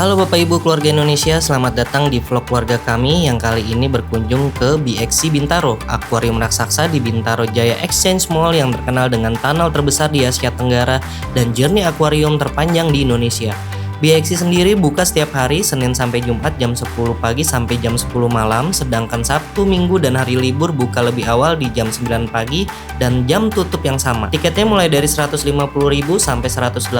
Halo Bapak Ibu keluarga Indonesia, selamat datang di vlog keluarga kami yang kali ini berkunjung ke BXC Bintaro, akuarium raksasa di Bintaro Jaya Exchange Mall yang terkenal dengan tunnel terbesar di Asia Tenggara dan jernih akuarium terpanjang di Indonesia. BXC sendiri buka setiap hari Senin sampai Jumat jam 10 pagi sampai jam 10 malam, sedangkan Sabtu, Minggu, dan hari libur buka lebih awal di jam 9 pagi dan jam tutup yang sama. Tiketnya mulai dari 150.000 sampai 180.000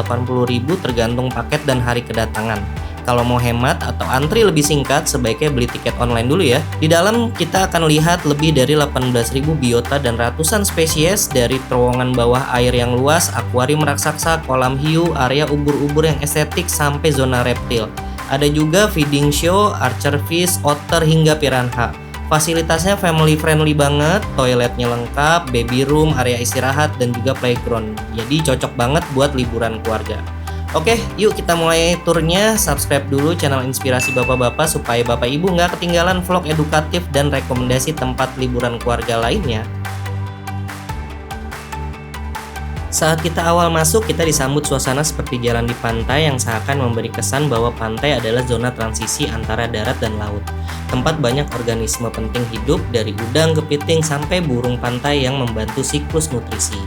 tergantung paket dan hari kedatangan. Kalau mau hemat atau antri lebih singkat, sebaiknya beli tiket online dulu ya. Di dalam kita akan lihat lebih dari 18.000 biota dan ratusan spesies, dari terowongan bawah air yang luas, akuarium raksasa, kolam hiu, area ubur-ubur yang estetik, sampai zona reptil. Ada juga feeding show, archer fish, otter, hingga piranha. Fasilitasnya family friendly banget, toiletnya lengkap, baby room, area istirahat, dan juga playground. Jadi cocok banget buat liburan keluarga. Oke, yuk kita mulai turnya. Subscribe dulu channel Inspirasi Bapak-Bapak supaya Bapak Ibu nggak ketinggalan vlog edukatif dan rekomendasi tempat liburan keluarga lainnya. Saat kita awal masuk, kita disambut suasana seperti jalan di pantai yang seakan memberi kesan bahwa pantai adalah zona transisi antara darat dan laut. Tempat banyak organisme penting hidup, dari udang, kepiting, sampai burung pantai yang membantu siklus nutrisi.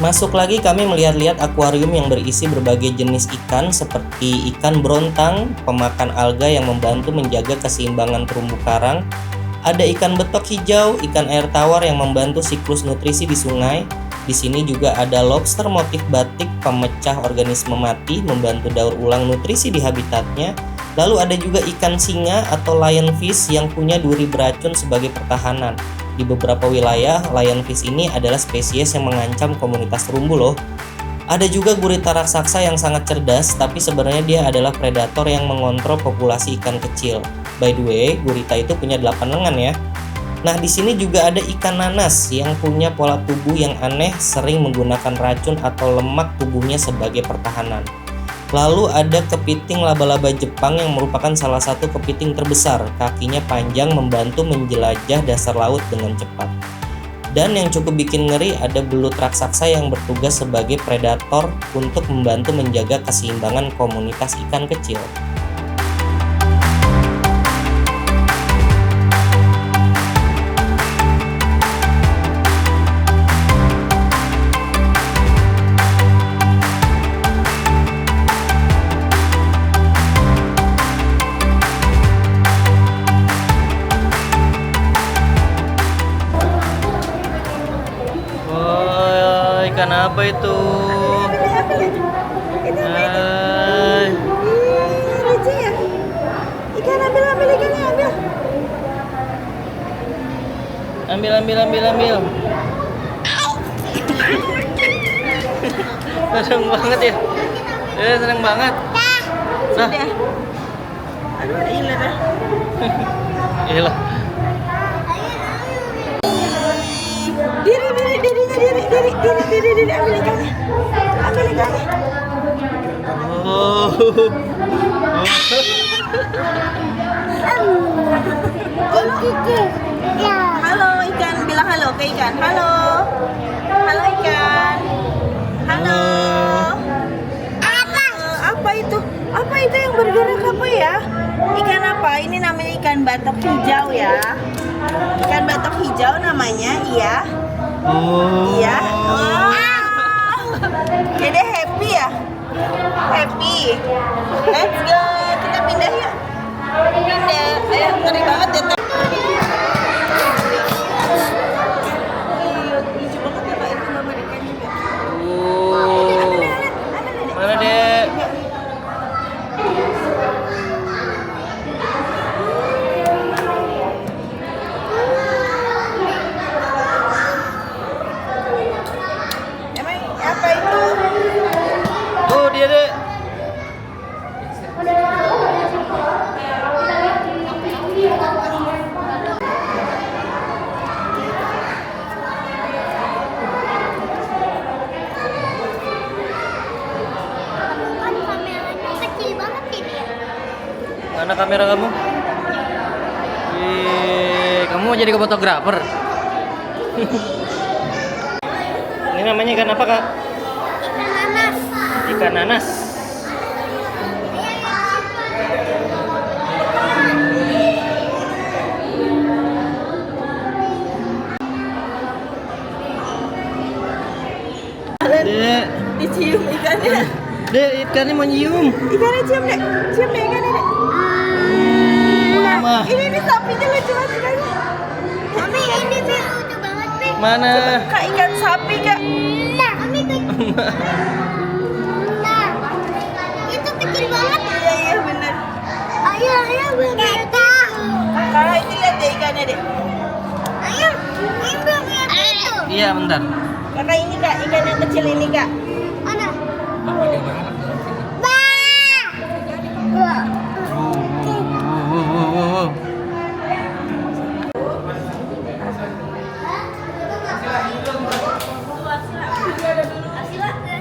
Masuk lagi, kami melihat-lihat akuarium yang berisi berbagai jenis ikan seperti ikan berontang, pemakan alga yang membantu menjaga keseimbangan terumbu karang. Ada ikan betok hijau, ikan air tawar yang membantu siklus nutrisi di sungai. Di sini juga ada lobster motif batik, pemecah organisme mati, membantu daur ulang nutrisi di habitatnya. Lalu ada juga ikan singa atau lionfish yang punya duri beracun sebagai pertahanan. Di beberapa wilayah, lionfish ini adalah spesies yang mengancam komunitas terumbu loh. Ada juga gurita raksasa yang sangat cerdas, tapi sebenarnya dia adalah predator yang mengontrol populasi ikan kecil. By the way, gurita itu punya 8 lengan ya. Nah, di sini juga ada ikan nanas yang punya pola tubuh yang aneh, sering menggunakan racun atau lemak tubuhnya sebagai pertahanan. Lalu ada kepiting laba-laba Jepang yang merupakan salah satu kepiting terbesar. Kakinya panjang membantu menjelajah dasar laut dengan cepat. Dan yang cukup bikin ngeri, ada belut raksasa yang bertugas sebagai predator untuk membantu menjaga keseimbangan komunitas ikan kecil. Ikan apa itu? Lucu ya? Ikan, ambil ikannya, ambil. Seneng banget ya? Seneng banget. Sudah. Aduh, ada iler ya. Iyalah. Diri, ambil ikannya. Oh. Halo ikan, bilang halo ke ikan. Halo ikan. Halo. Apa itu? Apa itu yang bergerak apa ya? Ikan apa? Ini namanya ikan batok hijau ya. Ikan batok hijau namanya, iya. Oh. Iya. Wow. Jadi happy ya? Happy. Let's go. Kita pindah yuk. Pindah. Ayo, ngeri banget ya. Lucu banget ya Pak, itu gambar ikannya juga. Mana dek? Emang apa itu? Oh, dia dek. Mana kamera kamu? Kamu mau jadi fotografer? Ini namanya ikan apa, Kak? Ikan nanas. Ikan nanas. cium ikannya. Dek, ikannya mau nyium. Ikannya cium deh ikannya deh. Mama. Ini sapinya lucu banget ikannya. Mami, ini lucu banget nih. Mana? Kak, ikan sapi kak. Nah, Mami Nah, itu kecil banget. Iya bener. Ayo bener. Kakak ini lihat deh ikannya deh. Ayo, ini belum lihat itu. Iya, bentar. Kakak ini kak, ikan yang kecil ini kak. Mana? Bah.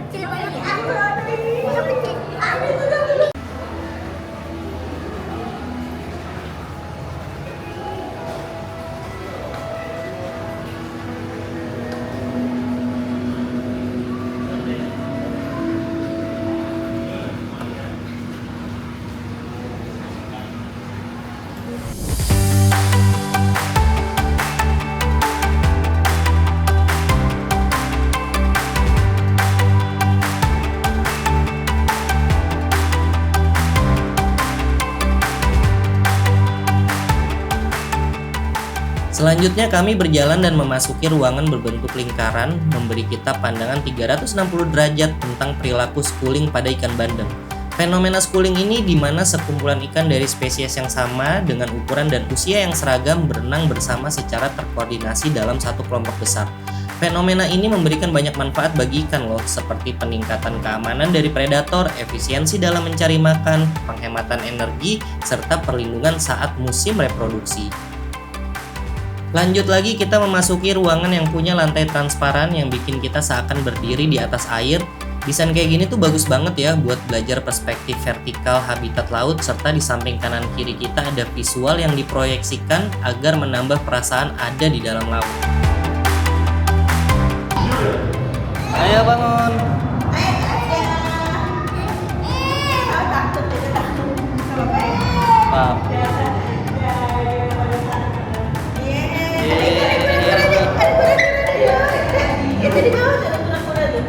Kecil banget. Selanjutnya kami berjalan dan memasuki ruangan berbentuk lingkaran, memberi kita pandangan 360 derajat tentang perilaku schooling pada ikan bandeng. Fenomena schooling ini di mana sekumpulan ikan dari spesies yang sama dengan ukuran dan usia yang seragam berenang bersama secara terkoordinasi dalam satu kelompok besar. Fenomena ini memberikan banyak manfaat bagi ikan loh, seperti peningkatan keamanan dari predator, efisiensi dalam mencari makan, penghematan energi, serta perlindungan saat musim reproduksi. Lanjut lagi kita memasuki ruangan yang punya lantai transparan yang bikin kita seakan berdiri di atas air. Desain kayak gini tuh bagus banget ya buat belajar perspektif vertikal habitat laut, serta di samping kanan kiri kita ada visual yang diproyeksikan agar menambah perasaan ada di dalam laut. Ayo bangun. Pap. Itu di bawah ada kura-kura tuh.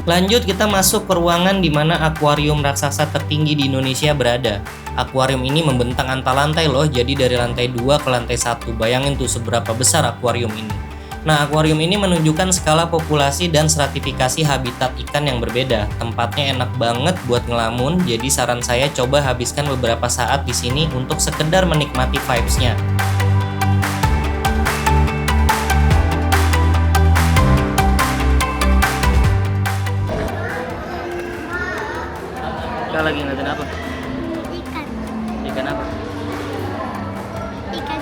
Lanjut kita masuk ke ruangan di mana akuarium raksasa tertinggi di Indonesia berada. Akuarium ini membentang antar-lantai loh, jadi dari lantai 2 ke lantai 1. Bayangin tuh seberapa besar akuarium ini. Nah, akuarium ini menunjukkan skala populasi dan stratifikasi habitat ikan yang berbeda. Tempatnya enak banget buat ngelamun, jadi saran saya coba habiskan beberapa saat di sini untuk sekedar menikmati vibes-nya. Kak lagi ngeliatin apa? Ikan. Ikan apa? Ikan.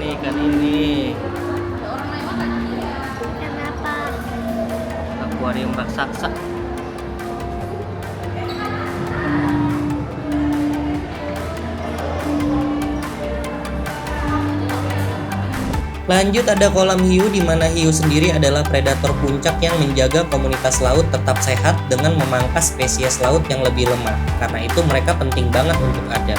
Ikan ini Kenapa? akuarium raksasa. Lanjut ada kolam hiu di mana hiu sendiri adalah predator puncak yang menjaga komunitas laut tetap sehat dengan memangkas spesies laut yang lebih lemah. Karena itu mereka penting banget untuk ada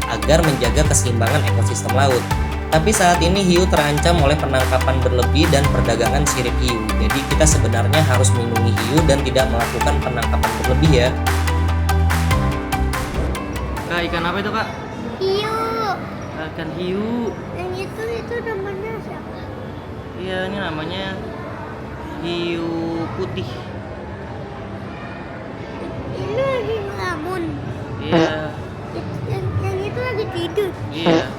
agar menjaga keseimbangan ekosistem laut. Tapi saat ini hiu terancam oleh penangkapan berlebih dan perdagangan sirip hiu. Jadi kita sebenarnya harus melindungi hiu dan tidak melakukan penangkapan berlebih ya. Kak, ikan apa itu kak? Hiu. Ikan hiu. Yang itu namanya siapa? Iya, ini namanya hiu putih. Ini lagi ngelamun. Iya. Yang itu lagi tidur. Iya.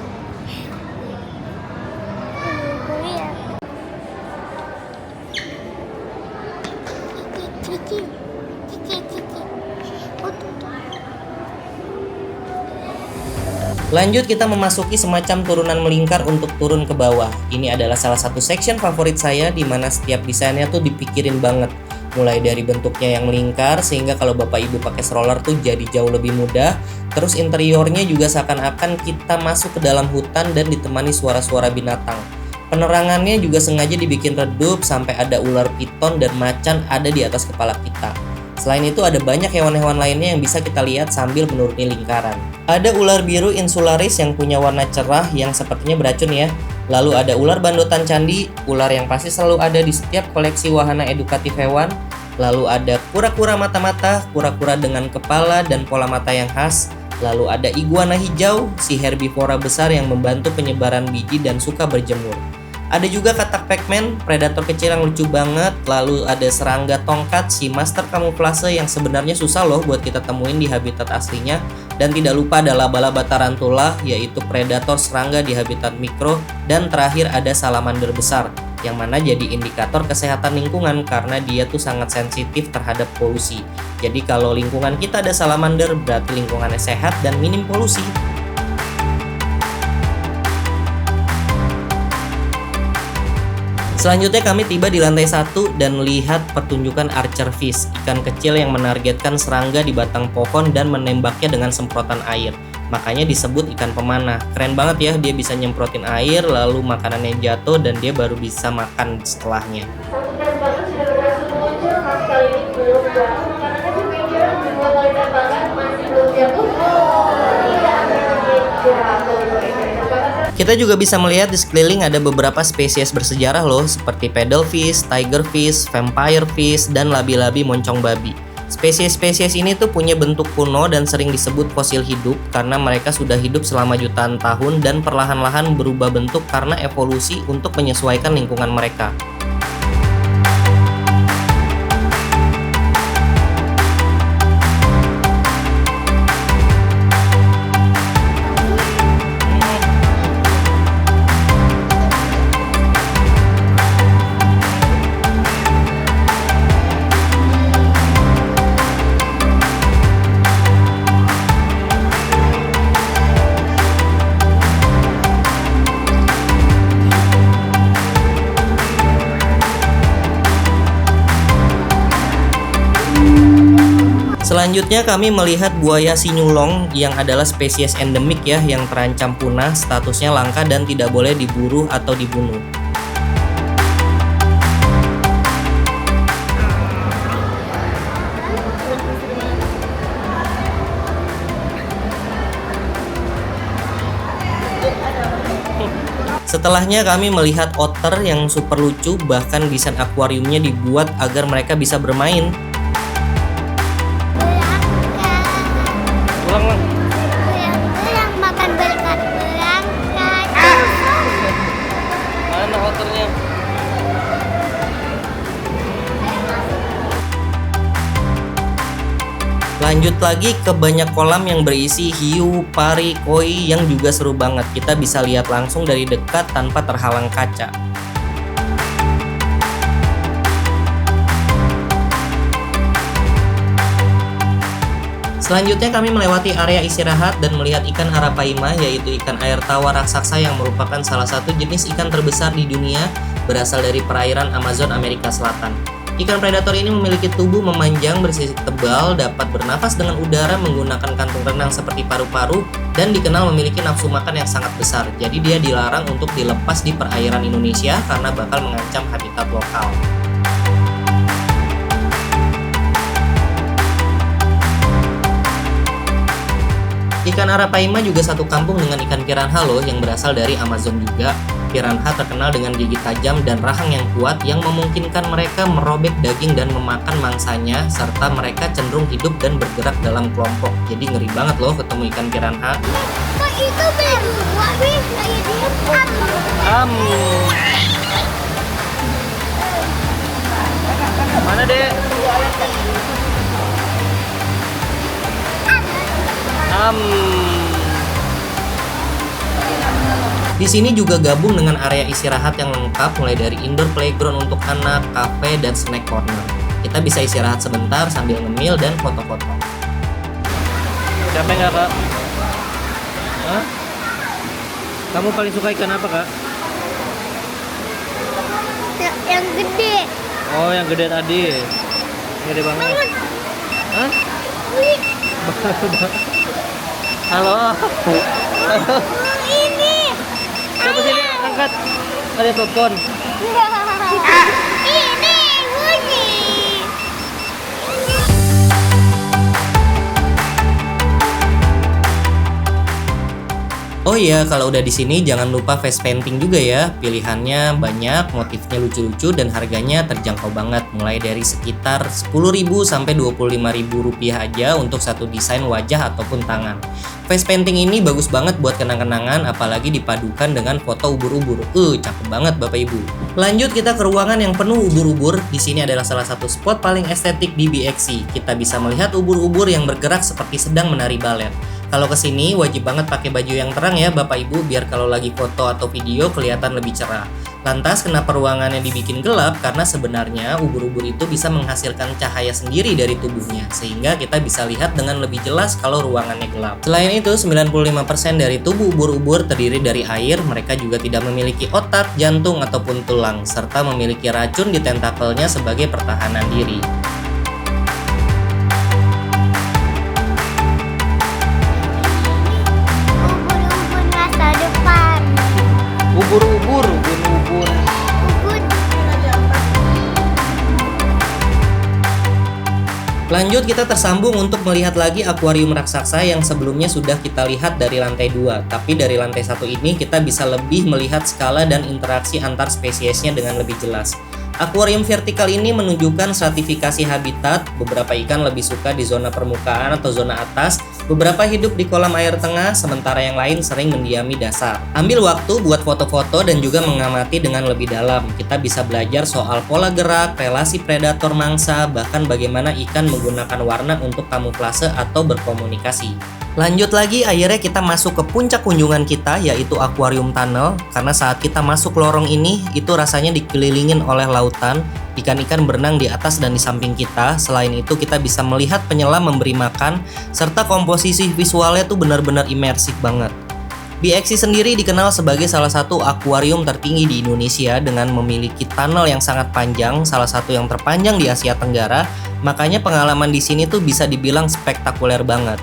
Cici. Lanjut kita memasuki semacam turunan melingkar untuk turun ke bawah. Ini adalah salah satu section favorit saya di mana setiap desainnya tuh dipikirin banget. Mulai dari bentuknya yang melingkar sehingga kalau bapak ibu pakai stroller tuh jadi jauh lebih mudah. Terus interiornya juga seakan-akan kita masuk ke dalam hutan dan ditemani suara-suara binatang. Penerangannya juga sengaja dibikin redup sampai ada ular piton dan macan ada di atas kepala kita. Selain itu ada banyak hewan-hewan lainnya yang bisa kita lihat sambil menuruni lingkaran. Ada ular biru insularis yang punya warna cerah yang sepertinya beracun ya. Lalu ada ular bandotan candi, ular yang pasti selalu ada di setiap koleksi wahana edukatif hewan. Lalu ada kura-kura mata-mata, kura-kura dengan kepala dan pola mata yang khas. Lalu ada iguana hijau, si herbivora besar yang membantu penyebaran biji dan suka berjemur. Ada juga katak Pac-Man, predator kecil yang lucu banget. Lalu ada serangga tongkat, si master kamuflase yang sebenarnya susah loh buat kita temuin di habitat aslinya. Dan tidak lupa ada laba-laba tarantula, yaitu predator serangga di habitat mikro. Dan terakhir ada salamander besar, yang mana jadi indikator kesehatan lingkungan karena dia tuh sangat sensitif terhadap polusi. Jadi kalau lingkungan kita ada salamander, berarti lingkungannya sehat dan minim polusi. Selanjutnya kami tiba di lantai 1 dan lihat pertunjukan archer fish, ikan kecil yang menargetkan serangga di batang pohon dan menembaknya dengan semprotan air. Makanya disebut ikan pemanah. Keren banget ya, dia bisa nyemprotin air lalu makanannya jatuh dan dia baru bisa makan setelahnya. Kita juga bisa melihat di sekeliling ada beberapa spesies bersejarah loh, seperti paddlefish, tigerfish, vampire fish, dan labi-labi moncong babi. Spesies-spesies ini tuh punya bentuk kuno dan sering disebut fosil hidup karena mereka sudah hidup selama jutaan tahun dan perlahan-lahan berubah bentuk karena evolusi untuk menyesuaikan lingkungan mereka. Selanjutnya kami melihat buaya sinyulong yang adalah spesies endemik ya yang terancam punah, statusnya langka dan tidak boleh diburu atau dibunuh. Setelahnya kami melihat otter yang super lucu, bahkan desain akuariumnya dibuat agar mereka bisa bermain. Ulang. Yang makan berkat berangkat. Mana otternya? Lanjut lagi ke banyak kolam yang berisi hiu, pari, koi yang juga seru banget. Kita bisa lihat langsung dari dekat tanpa terhalang kaca. Selanjutnya kami melewati area istirahat dan melihat ikan arapaima, yaitu ikan air tawar raksasa yang merupakan salah satu jenis ikan terbesar di dunia, berasal dari perairan Amazon Amerika Selatan. Ikan predator ini memiliki tubuh memanjang bersisik tebal, dapat bernafas dengan udara menggunakan kantung renang seperti paru-paru, dan dikenal memiliki nafsu makan yang sangat besar. Jadi dia dilarang untuk dilepas di perairan Indonesia karena bakal mengancam habitat lokal. Ikan arapaima juga satu kampung dengan ikan piranha loh yang berasal dari Amazon juga. Piranha terkenal dengan gigi tajam dan rahang yang kuat yang memungkinkan mereka merobek daging dan memakan mangsanya, serta mereka cenderung hidup dan bergerak dalam kelompok. Jadi ngeri banget loh ketemu ikan piranha. Kok itu berdua sih? Kayak dia. Mana dek? Di sini juga gabung dengan area istirahat yang lengkap, mulai dari indoor playground untuk anak, cafe, dan snack corner. Kita bisa istirahat sebentar sambil ngemil dan foto-foto. Capek nggak kak? Hah? Kamu paling suka ikan apa kak? Yang gede. Oh yang gede tadi. Gede banget. Hah? Halo. Ini. Coba sini angkat. Ada telepon. Ini bunyi. Oh iya, kalau udah di sini jangan lupa face painting juga ya. Pilihannya banyak, motifnya lucu-lucu dan harganya terjangkau banget. Mulai dari sekitar 10.000 sampai 25.000 rupiah aja untuk satu desain wajah ataupun tangan. Face painting ini bagus banget buat kenang-kenangan, apalagi dipadukan dengan foto ubur-ubur. Cakep banget Bapak Ibu. Lanjut kita ke ruangan yang penuh ubur-ubur. Di sini adalah salah satu spot paling estetik di BXC. Kita bisa melihat ubur-ubur yang bergerak seperti sedang menari balet. Kalau kesini wajib banget pakai baju yang terang ya Bapak Ibu, biar kalau lagi foto atau video kelihatan lebih cerah. Lantas kenapa ruangannya dibikin gelap? Karena sebenarnya ubur-ubur itu bisa menghasilkan cahaya sendiri dari tubuhnya, sehingga kita bisa lihat dengan lebih jelas kalau ruangannya gelap. Selain itu, 95% dari tubuh ubur-ubur terdiri dari air. Mereka juga tidak memiliki otak, jantung, ataupun tulang, serta memiliki racun di tentakelnya sebagai pertahanan diri. Ubun-ubun masa depan. Ubur-ubur. Ubun. Lanjut kita tersambung untuk melihat lagi akuarium raksasa yang sebelumnya sudah kita lihat dari lantai 2. Tapi dari lantai 1 ini kita bisa lebih melihat skala dan interaksi antar spesiesnya dengan lebih jelas. Akuarium vertikal ini menunjukkan stratifikasi habitat. Beberapa ikan lebih suka di zona permukaan atau zona atas, beberapa hidup di kolam air tengah, sementara yang lain sering mendiami dasar. Ambil waktu buat foto-foto dan juga mengamati dengan lebih dalam. Kita bisa belajar soal pola gerak, relasi predator mangsa, bahkan bagaimana ikan menggunakan warna untuk kamuflase atau berkomunikasi. Lanjut lagi, akhirnya kita masuk ke puncak kunjungan kita, yaitu Aquarium Tunnel. Karena saat kita masuk lorong ini, itu rasanya dikelilingin oleh lautan. Ikan-ikan berenang di atas dan di samping kita. Selain itu, kita bisa melihat penyelam memberi makan, serta komposisi visualnya tuh benar-benar imersif banget. BXC sendiri dikenal sebagai salah satu akuarium tertinggi di Indonesia dengan memiliki tunnel yang sangat panjang, salah satu yang terpanjang di Asia Tenggara. Makanya pengalaman di sini tuh bisa dibilang spektakuler banget.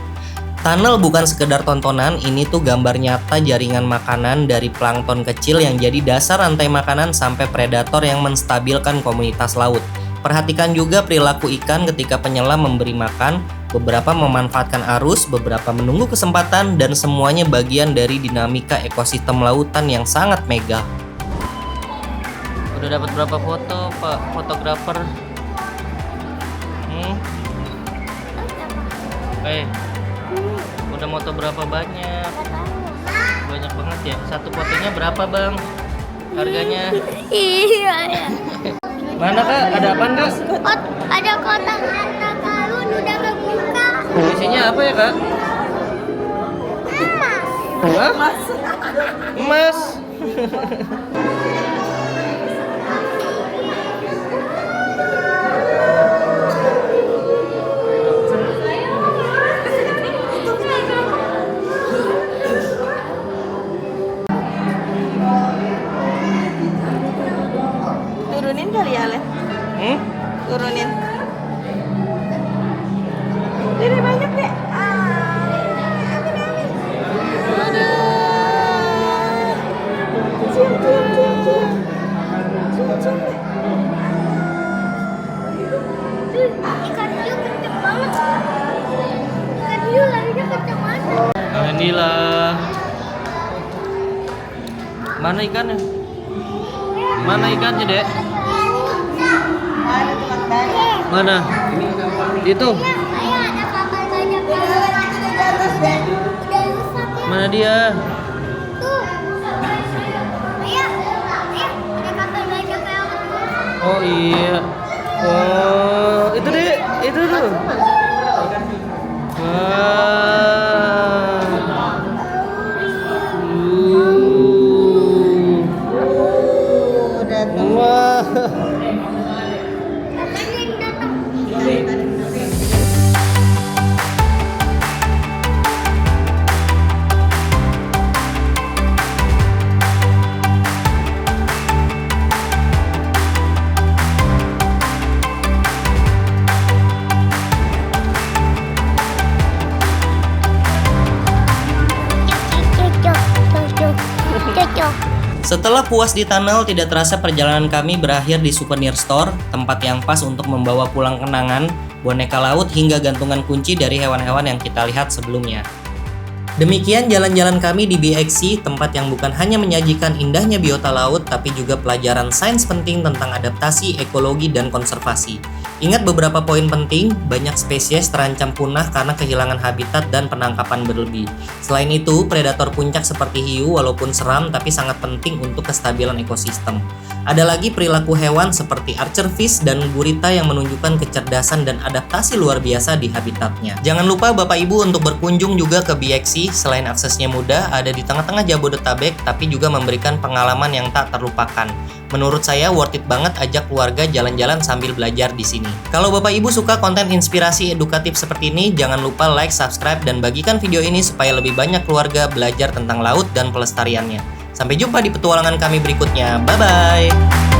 Tunnel bukan sekedar tontonan, ini tuh gambar nyata jaringan makanan dari plankton kecil yang jadi dasar rantai makanan sampai predator yang menstabilkan komunitas laut. Perhatikan juga perilaku ikan ketika penyelam memberi makan, beberapa memanfaatkan arus, beberapa menunggu kesempatan, dan semuanya bagian dari dinamika ekosistem lautan yang sangat mega. Udah dapat berapa foto, Pak Fotografer? Udah moto berapa banyak? Banyak banget ya. Satu fotonya berapa, Bang? Harganya? Iya. Mana, Kak? Ada apaan, Kak? Ada kotak harta karun udah kebuka. Isinya apa ya, Kak? Emas. Hah? Emas. Turunin kali ya, Le. Turunin. Dede banyak deh. Amin, amin. Aduh. Cium, cium, cium, cium. Cium, cium deh. Ikan hiu kenceng banget. Ikan hiu larinya kenceng banget. Alhamdulillah. Mana ikannya? Mana ikannya, Dek? Ada teman banyak. Mana? Itu. Ayah ada kapal banyak banget. Di atas deh. Udah rusak ya. Mana dia? Tuh. Ayah, ada kapal banyak banget. Oh iya. Oh, itu Dek. Itu tuh. Wah. Wah. Setelah puas di tunnel, tidak terasa perjalanan kami berakhir di souvenir store, tempat yang pas untuk membawa pulang kenangan, boneka laut hingga gantungan kunci dari hewan-hewan yang kita lihat sebelumnya. Demikian jalan-jalan kami di BXC, tempat yang bukan hanya menyajikan indahnya biota laut, tapi juga pelajaran sains penting tentang adaptasi, ekologi, dan konservasi. Ingat beberapa poin penting, banyak spesies terancam punah karena kehilangan habitat dan penangkapan berlebih. Selain itu, predator puncak seperti hiu walaupun seram tapi sangat penting untuk kestabilan ekosistem. Ada lagi perilaku hewan seperti archerfish dan gurita yang menunjukkan kecerdasan dan adaptasi luar biasa di habitatnya. Jangan lupa Bapak Ibu untuk berkunjung juga ke BXC. Selain aksesnya mudah, ada di tengah-tengah Jabodetabek, tapi juga memberikan pengalaman yang tak terlupakan. Menurut saya worth it banget ajak keluarga jalan-jalan sambil belajar di sini. Kalau Bapak Ibu suka konten inspirasi edukatif seperti ini, jangan lupa like, subscribe, dan bagikan video ini supaya lebih banyak keluarga belajar tentang laut dan pelestariannya. Sampai jumpa di petualangan kami berikutnya. Bye-bye!